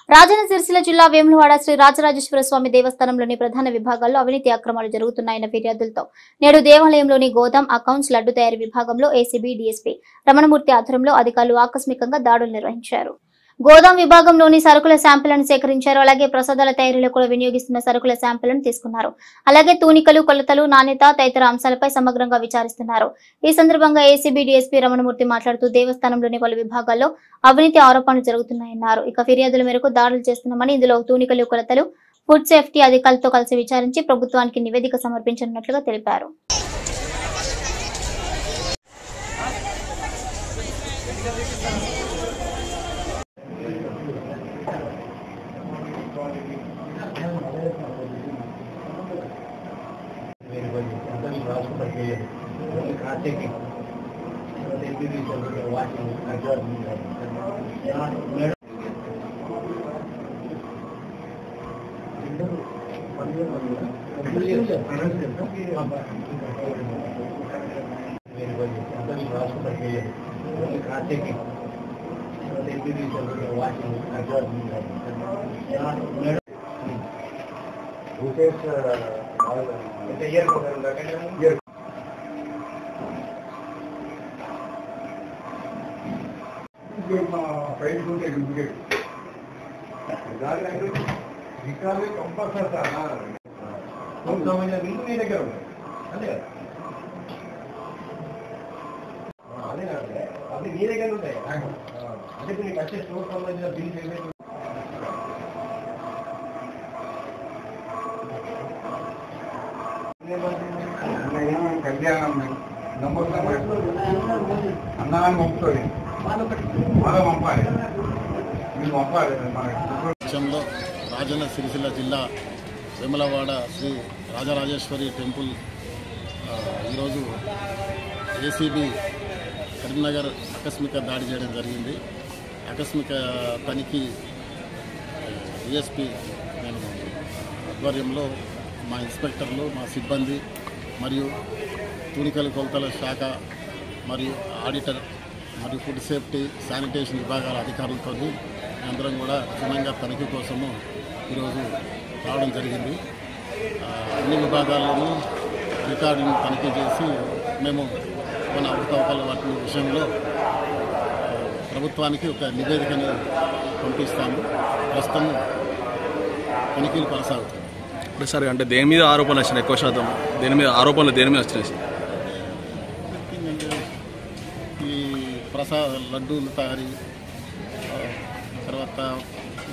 రాజన్న సిరిసిల్ల జిల్లా వేములవాడ శ్రీ రాజరాజేశ్వర స్వామి దేవస్థానంలోని ప్రధాన విభాగాల్లో అవినీతి అక్రమాలు జరుగుతున్నాయన్న ఫిర్యాదులతో నేడు దేవాలయంలోని గోదాం అకౌంట్స్ లడ్డు తయారీ విభాగంలో ఏసీబీ డీఎస్పీ రమణమూర్తి ఆధ్వర్యంలో అధికారులు ఆకస్మికంగా దాడులు నిర్వహించారు. గోదాం విభాగంలోని సరుకుల శాంపిళ్లను సేకరించారు. అలాగే ప్రసాదాల తయారీలో కూడా వినియోగిస్తున్న సరుకుల శాంపిళ్లను తీసుకున్నారు. అలాగే తూనికలు, కొలతలు, నాణ్యత తదితర అంశాలపై సమగ్రంగా విచారిస్తున్నారు. ఈ సందర్భంగా ఏసీబీ డీఎస్పీ రమణమూర్తి మాట్లాడుతూ దేవస్థానంలోని పలు విభాగాల్లో అవినీతి ఆరోపణలు జరుగుతున్నాయన్నారు. ఇక ఫిర్యాదుల మేరకు దాడులు చేస్తున్నామని, ఇందులో తూనికలు, కొలతలు, ఫుడ్ సేఫ్టీ అధికారులతో కలిసి విచారించి ప్రభుత్వానికి నివేదిక సమర్పించనున్నట్లుగా తెలిపారు. రాజన్న సిరిసిల్ల జిల్లా వేములవాడ శ్రీ రాజరాజేశ్వరి టెంపుల్ ఈరోజు ఏసీబీ కరీంనగర్ ఆకస్మిక దాడి చేయడం జరిగింది. ఆకస్మిక తనిఖీ డిఎస్పీ నేను ఆధ్వర్యంలో మా ఇన్స్పెక్టర్లు, మా సిబ్బంది మరియు తూనికల కొలతల శాఖ మరియు ఆడిటర్ మరియు ఫుడ్ సేఫ్టీ, శానిటేషన్ విభాగాల అధికారులతో అందరం కూడా క్షుణ్ణంగా తనిఖీ కోసము ఈరోజు రావడం జరిగింది. అన్ని విభాగాల్లోనూ రికార్డును తనిఖీ చేసి మేము మన అవకతవకల వాటి విషయంలో ప్రభుత్వానికి ఒక నివేదికను పంపిస్తాము. ప్రస్తుతం తనిఖీలు కొనసాగుతుంది. సార్, అంటే దేని మీద ఆరోపణలు వచ్చినాయి? ఎక్కువ శాతం దేని మీద వచ్చినాయి? ఈ లడ్డూలు తయారీ, తర్వాత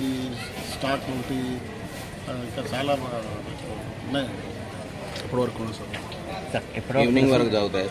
ఈ స్టాక్ ఒకటి, ఇంకా చాలా ఉన్నాయి. ఎప్పటి వరకు సార్? ఈవినింగ్ వరకు జరుగుతాయి.